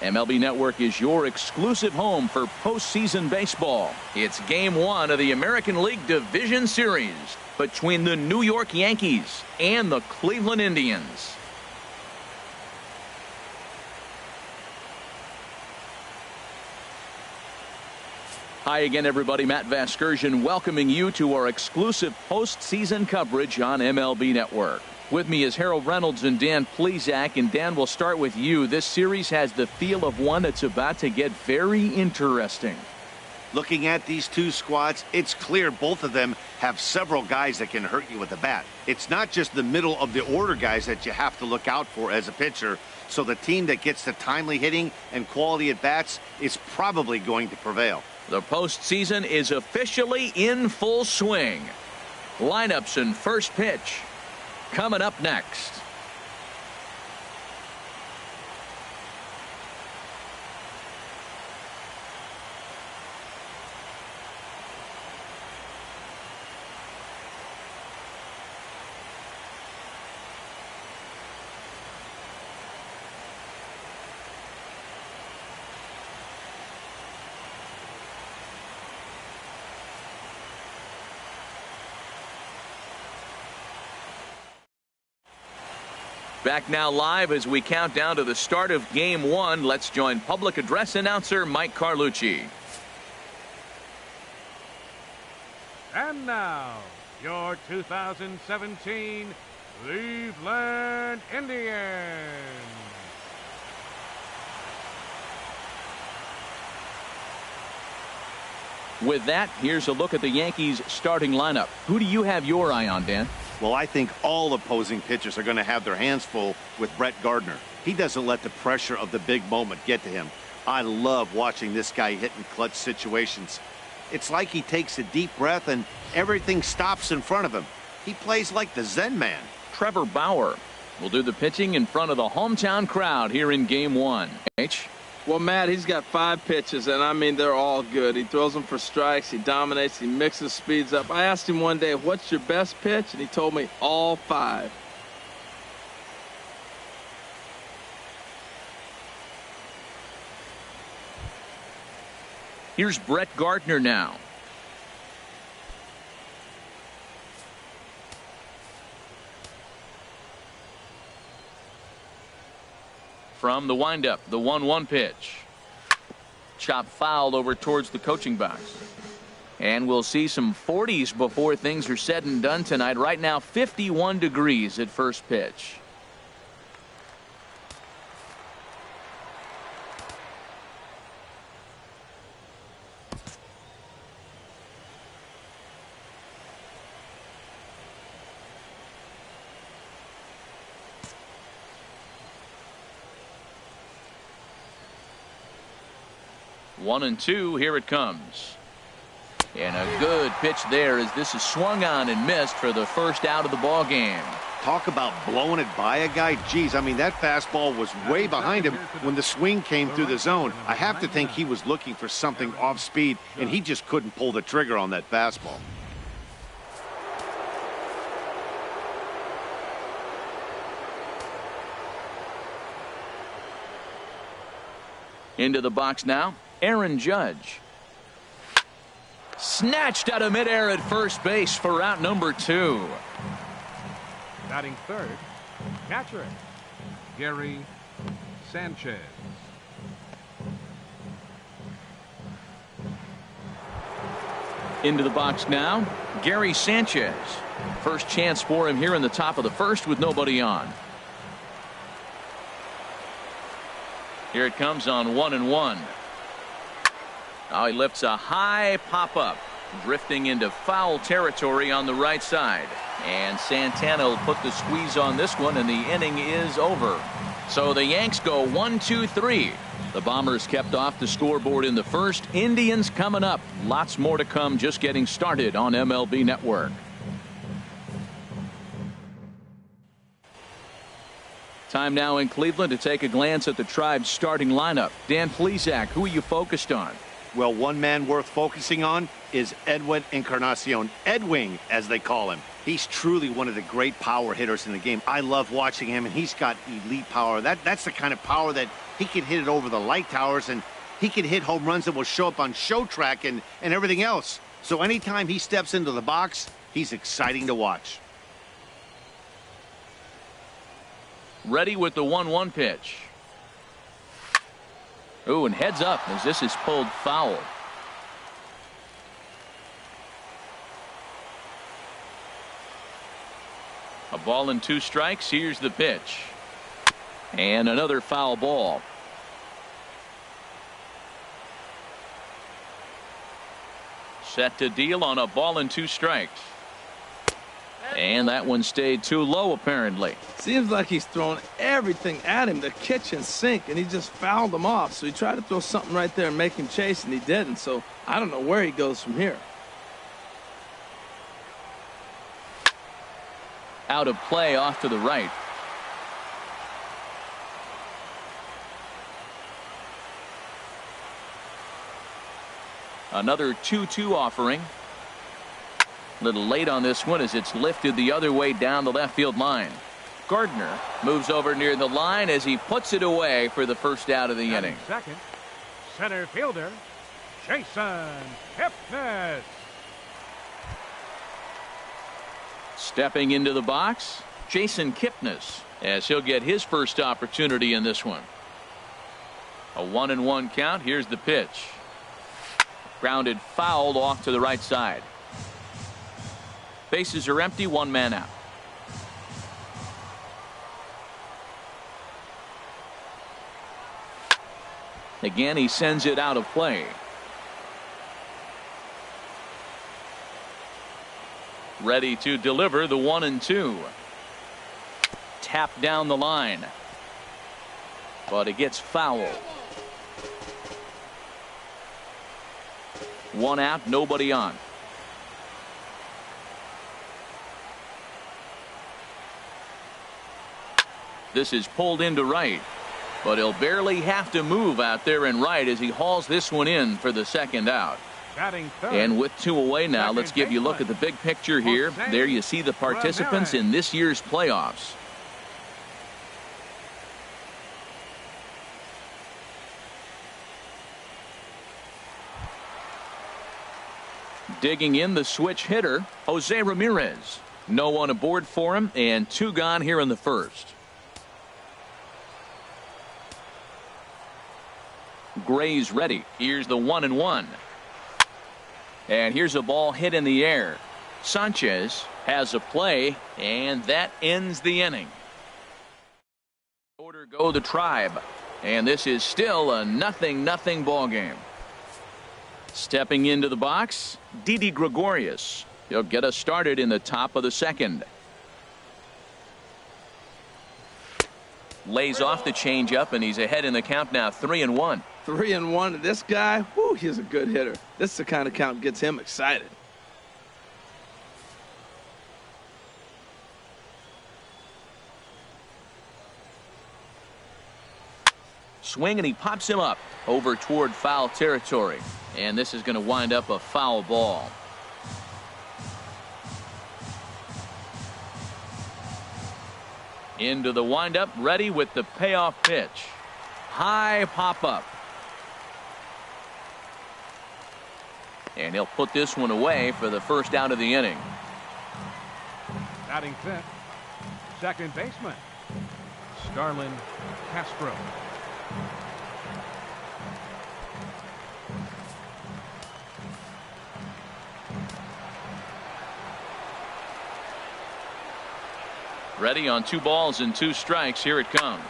MLB Network is your exclusive home for postseason baseball. It's Game 1 of the American League Division Series between the New York Yankees and the Cleveland Indians. Hi again, everybody. Matt Vasgersian welcoming you to our exclusive postseason coverage on MLB Network. With me is Harold Reynolds and Dan Plesac. And Dan, we'll start with you. This series has the feel of one that's about to get very interesting. Looking at these two squads, it's clear both of them have several guys that can hurt you with the bat. It's not just the middle of the order guys that you have to look out for as a pitcher. So the team that gets the timely hitting and quality at bats is probably going to prevail. The postseason is officially in full swing. Lineups and first pitch coming up next. Back now live as we count down to the start of Game 1. Let's join public address announcer Mike Carlucci. And now, your 2017 Cleveland Indians. With that, here's a look at the Yankees starting lineup. Who do you have your eye on, Dan? Well, I think all opposing pitchers are going to have their hands full with Brett Gardner. He doesn't let the pressure of the big moment get to him. I love watching this guy hit in clutch situations. It's like he takes a deep breath and everything stops in front of him. He plays like the Zen man. Trevor Bauer will do the pitching in front of the hometown crowd here in Game 1. H. Well, Matt, he's got 5 pitches, and I mean, they're all good. He throws them for strikes, he dominates, he mixes speeds up. I asked him one day, what's your best pitch? And he told me all 5. Here's Brett Gardner now. From the windup, the 1-1 pitch. Chop fouled over towards the coaching box. And we'll see some 40s before things are said and done tonight. Right now, 51 degrees at first pitch. One and two, here it comes. And a good pitch there as this is swung on and missed for the first out of the ball game. Talk about blowing it by a guy. Geez, I mean, that fastball was way behind him when the swing came through the zone. I have to think he was looking for something off speed, and he just couldn't pull the trigger on that fastball. Into the box now, Aaron Judge. Snatched out of midair at first base for out number 2. Batting third, catcher, Gary Sanchez. Into the box now, Gary Sanchez. First chance for him here in the top of the first with nobody on. Here it comes on 1-1. Now he lifts a high pop-up, drifting into foul territory on the right side. And Santana will put the squeeze on this one, and the inning is over. So the Yanks go 1-2-3. The Bombers kept off the scoreboard in the first. Indians coming up. Lots more to come, just getting started on MLB Network. Time now in Cleveland to take a glance at the Tribe's starting lineup. Dan Plesac, who are you focused on? Well, one man worth focusing on is Edwin Encarnacion. Edwing, as they call him. He's truly one of the great power hitters in the game. I love watching him, and he's got elite power. That's the kind of power that He can hit it over the light towers, and he can hit home runs that will show up on Show Track and everything else. So anytime he steps into the box, he's exciting to watch. Ready with the 1-1 pitch. Ooh, and heads up as this is pulled foul. A ball and 2 strikes. Here's the pitch. And another foul ball. Set to deal on a ball and 2 strikes. And that one stayed too low, apparently. Seems like he's throwing everything at him, the kitchen sink, and he just fouled him off. So he tried to throw something right there and make him chase, and he didn't. So I don't know where he goes from here. Out of play off to the right. Another 2-2 offering. A little late on this one as it's lifted the other way down the left field line. Gardner moves over near the line as he puts it away for the first out of the inning. Second, center fielder, Jason Kipnis. Stepping into the box, Jason Kipnis, as he'll get his first opportunity in this one. A 1-1 count. Here's the pitch. Grounded foul off to the right side. Bases are empty, 1 man out. Again, he sends it out of play. Ready to deliver the 1-2. Tap down the line. But it gets foul. 1 out, nobody on. This is pulled into right, but he'll barely have to move out there in right as he hauls this one in for the second out. And with 2 away now, let's give you a look at the big picture here. There you see the participants in this year's playoffs. Digging in, the switch hitter, Jose Ramirez. No one aboard for him, and 2 gone here in the first. Gray's ready. Here's the 1-1. And here's a ball hit in the air. Sanchez has a play, and that ends the inning. Order go the Tribe, and this is still a 0-0 ball game. Stepping into the box, Didi Gregorius. He'll get us started in the top of the second. Lays off the changeup, and he's ahead in the count now, 3-1. 3-1. This guy, whoo, he's a good hitter. This is the kind of count that gets him excited. Swing, and he pops him up over toward foul territory. And this is going to wind up a foul ball. Into the windup, ready with the payoff pitch. High pop up. And he'll put this one away for the first out of the inning. Batting fifth, second baseman, Starlin Castro. Ready on 2 balls and 2 strikes. Here it comes.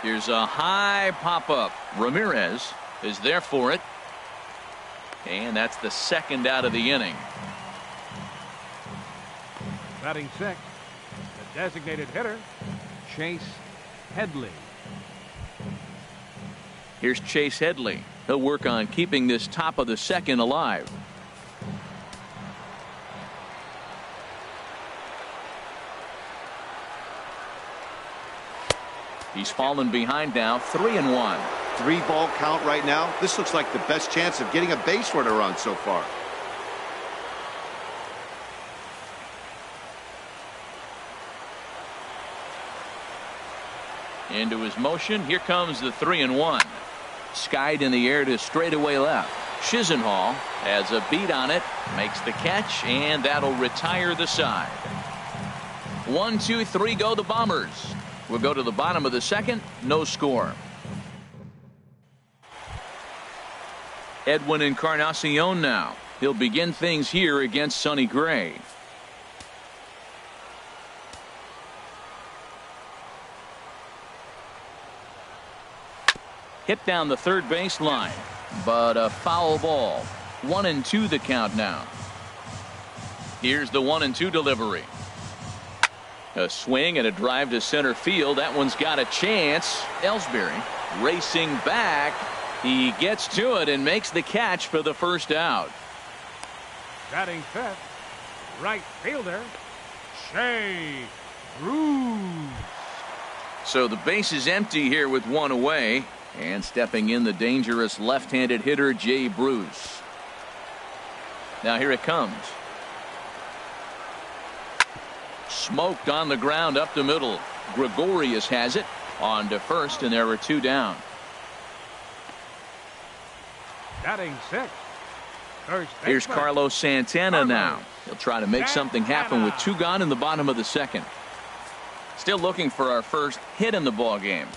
Here's a high pop up. Ramirez is there for it. And that's the second out of the inning. Batting sixth, the designated hitter, Chase Headley. Here's Chase Headley. He'll work on keeping this top of the second alive. He's fallen behind now, 3-1. 3-ball count right now. This looks like the best chance of getting a base runner run so far. Into his motion. Here comes the 3-1. Skied in the air to straightaway left. Chisenhall has a beat on it, makes the catch, and that'll retire the side. 1, 2, 3 go the Bombers. We'll go to the bottom of the second. No score. Edwin Encarnacion now. He'll begin things here against Sonny Gray. Hit down the third base line, but a foul ball. 1-2 the count now. Here's the 1-2 delivery. A swing and a drive to center field. That one's got a chance. Ellsbury racing back. He gets to it and makes the catch for the first out. Batting fifth, right fielder, Shea Bruce. So the base is empty here with one away. And stepping in, the dangerous left-handed hitter, Jay Bruce. Now here it comes. Smoked on the ground up the middle. Gregorius has it on to first, and there are two down. Batting sixth, first baseman. Here's Carlos Santana now. He'll try to make something happen with two gone in the bottom of the second. Still looking for our first hit in the ball game.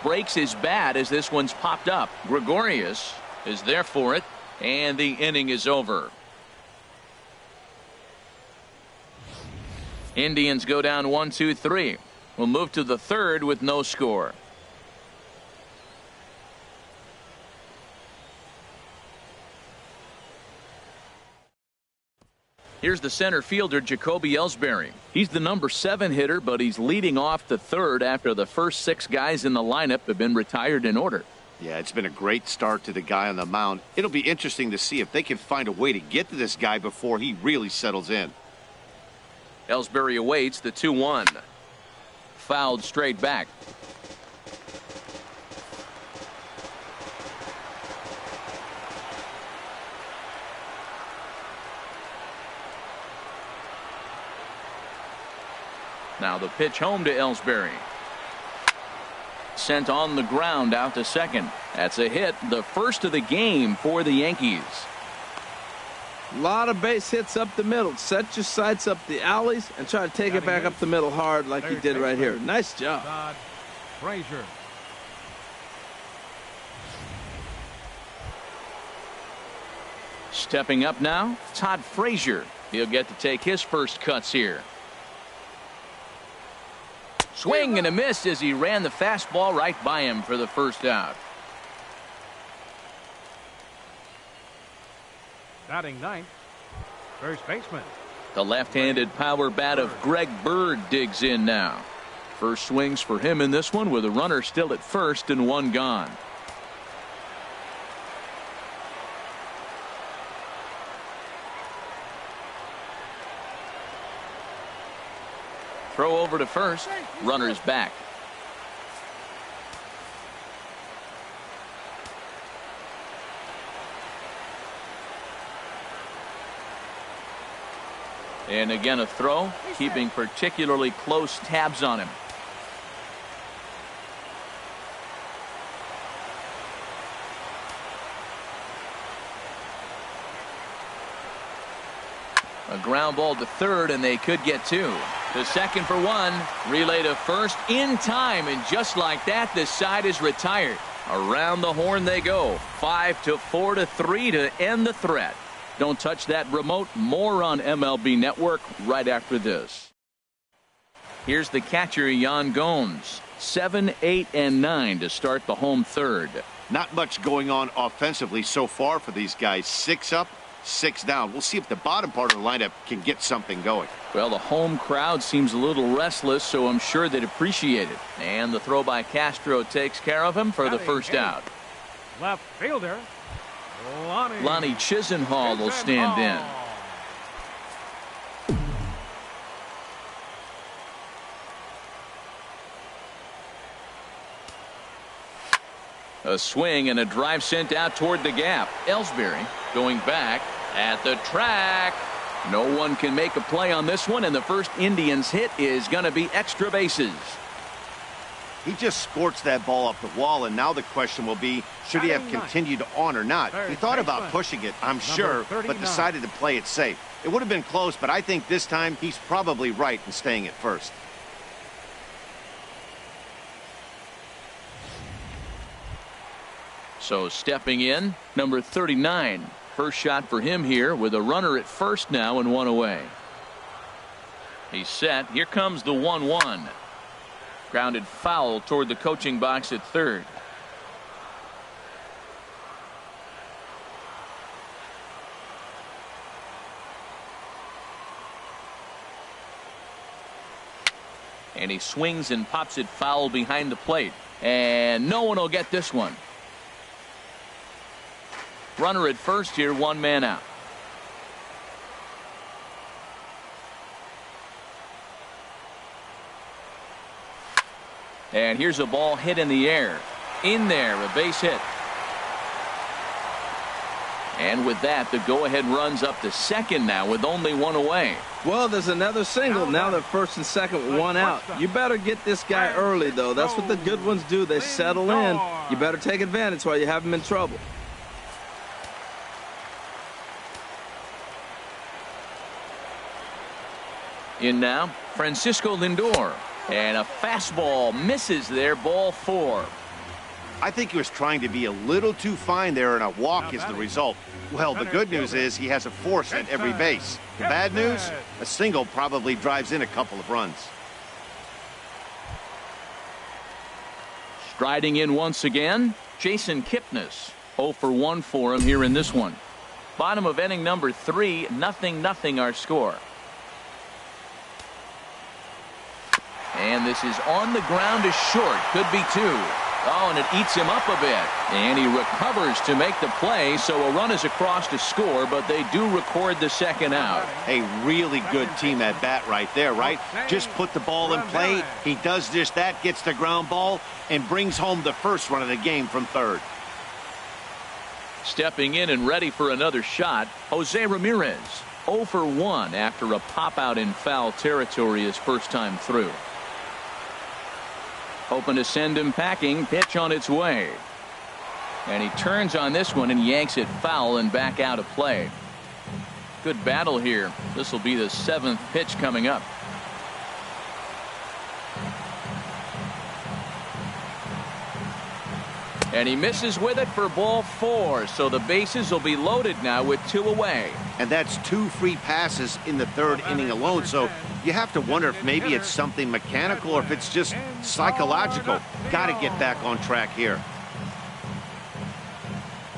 Breaks his bat as this one's popped up. Gregorius is there for it, and the inning is over. Indians go down 1, 2, 3. We'll move to the third with no score. Here's the center fielder, Jacoby Ellsbury. He's the number 7 hitter, but he's leading off the third after the first 6 guys in the lineup have been retired in order. Yeah, it's been a great start to the guy on the mound. It'll be interesting to see if they can find a way to get to this guy before he really settles in. Ellsbury awaits the 2-1. Fouled straight back. Now the pitch home to Ellsbury. Sent on the ground out to second. That's a hit, the first of the game for the Yankees. A lot of base hits up the middle. Set your sights up the alleys and try to take it back up the middle hard like you did right here. Nice job. Todd Frazier. Stepping up now, Todd Frazier. He'll get to take his first cuts here. Swing and a miss as he ran the fastball right by him for the first out. Batting ninth, first baseman. The left-handed power bat of Greg Bird digs in now. First swings for him in this one with a runner still at first and one gone. Throw over to first. Runner's back. And again a throw, keeping particularly close tabs on him. A ground ball to third, and they could get two. To second for one. Relay to first in time, and just like that, the side is retired. Around the horn they go. 5-4-3 to end the threat. Don't touch that remote. More on MLB Network right after this. Here's the catcher, Yan Gomes. 7, 8, and 9 to start the home third. Not much going on offensively so far for these guys. 6 up, 6 down. We'll see if the bottom part of the lineup can get something going. Well, the home crowd seems a little restless, so I'm sure they'd appreciate it. And the throw by Castro takes care of him for the first out. Left fielder, Lonnie Chisenhall will stand in. A swing and a drive sent out toward the gap. Ellsbury going back at the track. No one can make a play on this one, and the first Indians hit is going to be extra bases. He just scorched that ball up the wall, and now the question will be, should he have continued on or not? He thought about pushing it, I'm sure, but decided to play it safe. It would have been close, but I think this time he's probably right in staying at first. So stepping in, number 39. First shot for him here with a runner at first now and one away. He's set. Here comes the 1-1. Grounded foul toward the coaching box at third. And he swings and pops it foul behind the plate. And no one will get this one. Runner at first here, one man out. And here's a ball hit in the air. In there, a base hit. And with that, the go-ahead runs up to second now with only one away. Well, there's another single. Now they're first and second, one out. You better get this guy early, though. That's what the good ones do. They settle in. You better take advantage while you have him in trouble. In now, Francisco Lindor. And a fastball misses there, ball 4. I think he was trying to be a little too fine there, and a walk is the result. Well, the good news is he has a force at every base. The bad news, a single probably drives in a couple of runs. Striding in once again, Jason Kipnis. 0 for 1 for him here in this one. Bottom of inning number 3, 0-0 our score. And this is on the ground to short. Could be 2. Oh, and it eats him up a bit. And he recovers to make the play, so a run is across to score, but they do record the second out. A really good team at bat right there, right? Just put the ball in play. He does just that, gets the ground ball, and brings home the first run of the game from third. Stepping in and ready for another shot, Jose Ramirez. 0 for 1 after a pop-out in foul territory his first time through. Hoping to send him packing. Pitch on its way. And he turns on this one and yanks it foul and back out of play. Good battle here. This will be the 7th pitch coming up. And he misses with it for ball 4. So the bases will be loaded now with 2 away. And that's 2 free passes in the 3rd inning alone. So you have to wonder if maybe it's something mechanical or if it's just psychological. Got to get back on track here.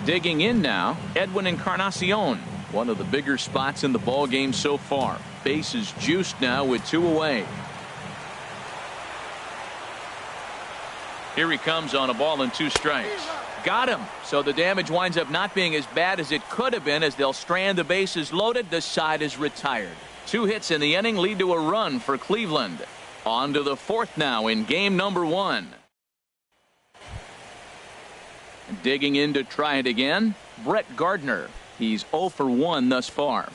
Digging in now, Edwin Encarnacion. One of the bigger spots in the ball game so far. Bases juiced now with 2 away. Here he comes on a ball and 2 strikes. Got him. So the damage winds up not being as bad as it could have been as they'll strand the bases loaded. The side is retired. 2 hits in the inning lead to a run for Cleveland. On to the 4th now in game number 1. Digging in to try it again, Brett Gardner. He's 0 for 1 thus far.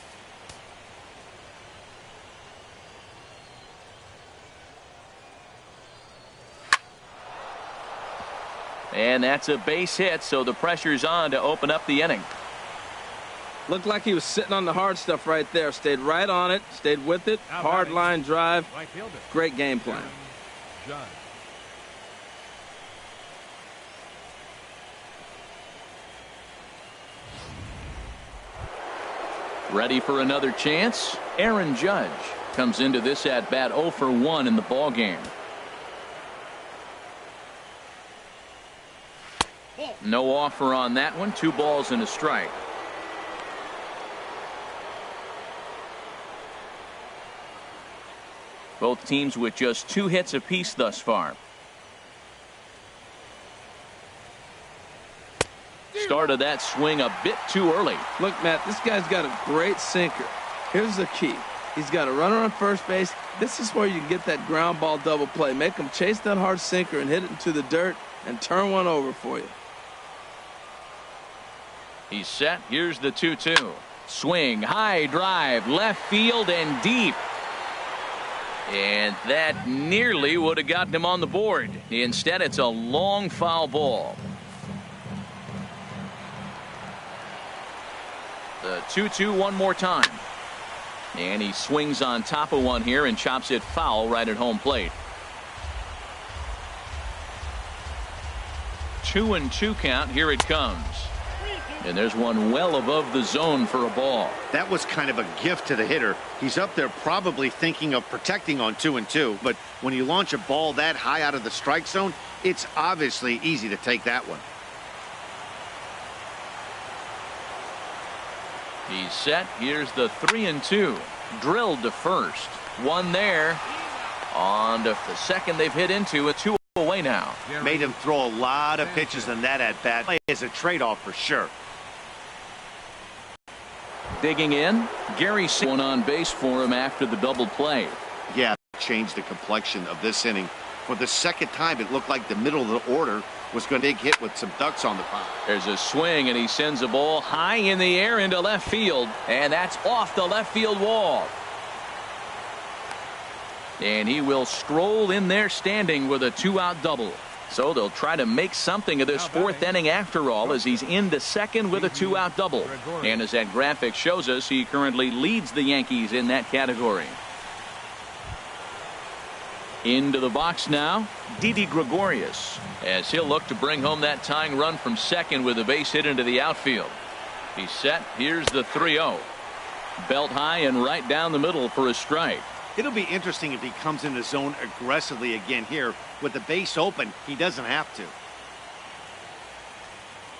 And that's a base hit, so the pressure's on to open up the inning. Looked like he was sitting on the hard stuff right there. Stayed right on it, stayed with it. Hard line drive. Great game plan. Ready for another chance? Aaron Judge comes into this at bat 0 for 1 in the ball game. No offer on that one. 2 balls and a strike. Both teams with just 2 hits apiece thus far. Started that swing a bit too early. Look, Matt, this guy's got a great sinker. Here's the key. He's got a runner on first base. This is where you can get that ground ball double play. Make him chase that hard sinker and hit it into the dirt and turn one over for you. He's set. Here's the 2-2. Swing, high drive, left field and deep. And that nearly would have gotten him on the board. Instead, it's a long foul ball. The 2-2 one more time. And he swings on top of one here and chops it foul right at home plate. 2-2 count. Here it comes. And there's one well above the zone for a ball. That was kind of a gift to the hitter. He's up there probably thinking of protecting on 2-2. But when you launch a ball that high out of the strike zone, it's obviously easy to take that one. He's set. Here's the 3-2. Drilled to first. One there. On to the second they've hit into. A 2 away now. Made him throw a lot of pitches in that at bat. Play is a trade-off for sure. Digging in. Gary one on base for him after the double play. Yeah, changed the complexion of this inning. For the second time, it looked like the middle of the order was going to get hit with some ducks on the pond. There's a swing, and he sends a ball high in the air into left field, and that's off the left field wall. And he will stroll in there standing with a 2-out double. So they'll try to make something of this fourth inning after all, as he's into second with a 2-out double. And as that graphic shows us, he currently leads the Yankees in that category. Into the box now, Didi Gregorius, as he'll look to bring home that tying run from second with a base hit into the outfield. He's set. Here's the 3-0. Belt high and right down the middle for a strike. It'll be interesting if he comes in the zone aggressively again here. With the base open, he doesn't have to.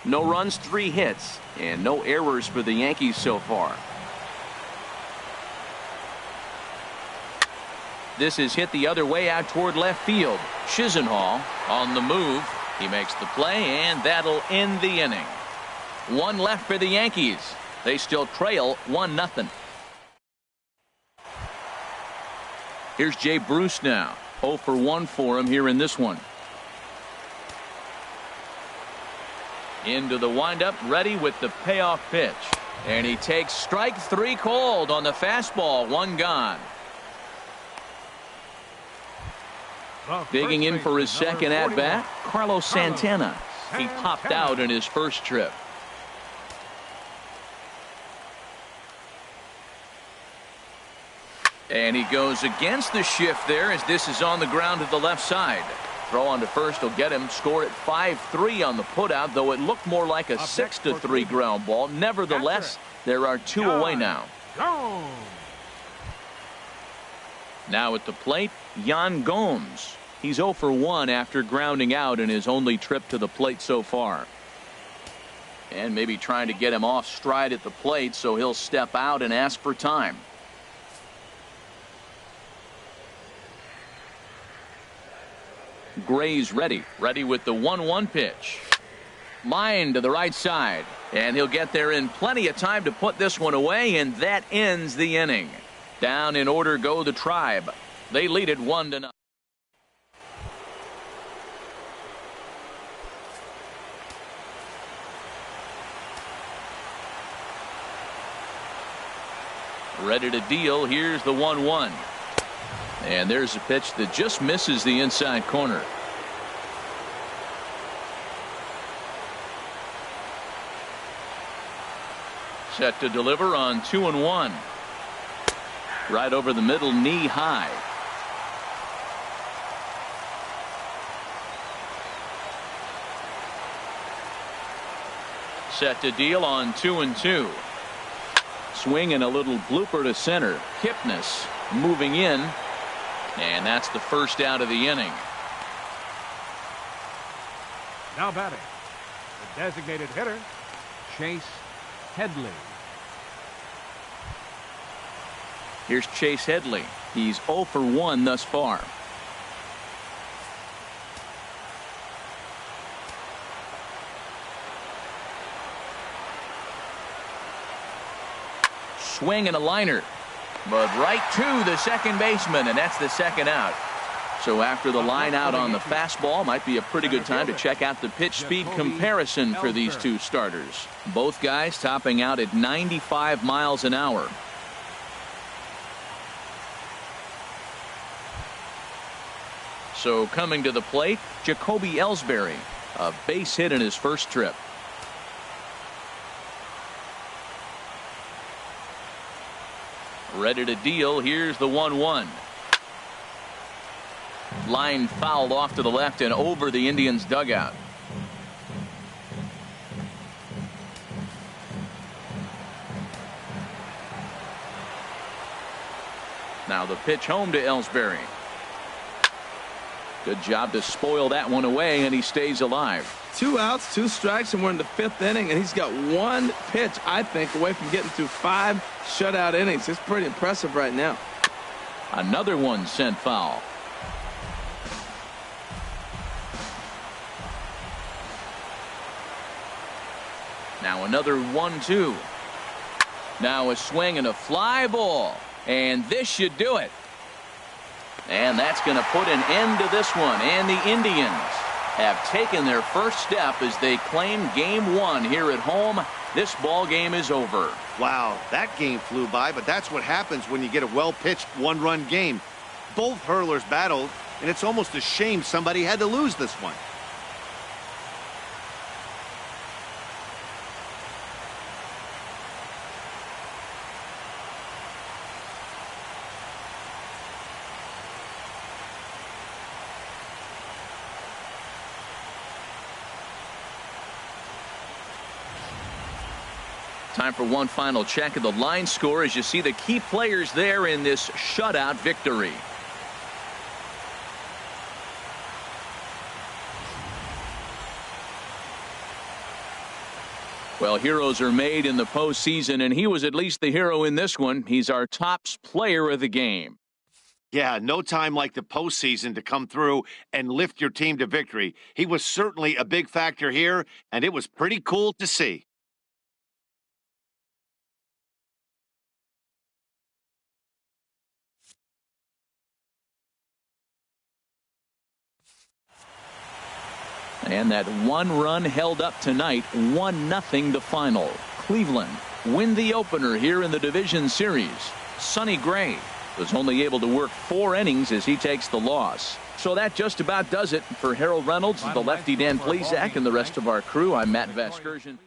No runs, 3 hits, and no errors for the Yankees so far. This is hit the other way out toward left field. Chisenhall on the move. He makes the play, and that'll end the inning. 1 left for the Yankees. They still trail 1-0. Here's Jay Bruce now. 0 for 1 for him here in this one. Into the windup, ready with the payoff pitch. And he takes strike 3 called on the fastball. 1 gone. Digging in for his second at-bat, Carlos Santana. He popped out in his first trip. And he goes against the shift there as this is on the ground to the left side. Throw on to first will get him. Score at 5-3 on the putout, though it looked more like a 6-3 ground ball. Nevertheless, there are 2 away now. Now at the plate, Yan Gomes. He's 0 for 1 after grounding out in his only trip to the plate so far. And maybe trying to get him off stride at the plate, so he'll step out and ask for time. Gray's ready with the 1-1 pitch. Line to the right side, and he'll get there in plenty of time to put this one away, and that ends the inning. Down in order go the Tribe. They lead it 1-0. Ready to deal. Here's the 1-1. And there's a pitch that just misses the inside corner. Set to deliver on 2-1. Right over the middle, knee high. Set to deal on 2-2. Swing and a little blooper to center. Kipnis moving in. And that's the first out of the inning. Now batting, the designated hitter, Chase Headley. Here's Chase Headley. He's 0 for 1 thus far. Swing and a liner. But right to the second baseman, and that's the second out. So after the line out on the fastball, might be a pretty good time to check out the pitch speed comparison for these two starters. Both guys topping out at 95 miles an hour. So coming to the plate, Jacoby Ellsbury, a base hit in his first trip. Ready to deal. Here's the 1-1. Line fouled off to the left and over the Indians' dugout. Now the pitch home to Ellsbury. Good job to spoil that one away, and he stays alive. 2 outs, 2 strikes, and we're in the 5th inning, and he's got 1 pitch, I think, away from getting through 5 shutout innings. It's pretty impressive right now. Another one sent foul. Now another 1-2. Now a swing and a fly ball, and this should do it. And that's going to put an end to this one, and the Indians have taken their first step as they claim game 1 here at home. This ball game is over. Wow, that game flew by, but that's what happens when you get a well-pitched 1-run game. Both hurlers battled, and it's almost a shame somebody had to lose this one. Time for one final check of the line score as you see the key players there in this shutout victory. Well, heroes are made in the postseason, and he was at least the hero in this one. He's our top player of the game. Yeah, no time like the postseason to come through and lift your team to victory. He was certainly a big factor here, and it was pretty cool to see. And that 1 run held up tonight, 1-0 the final. Cleveland win the opener here in the division series. Sonny Gray was only able to work 4 innings as he takes the loss. So that just about does it for Harold Reynolds, the lefty Dan Plesac, and the rest of our crew. I'm Matt Vasgersian.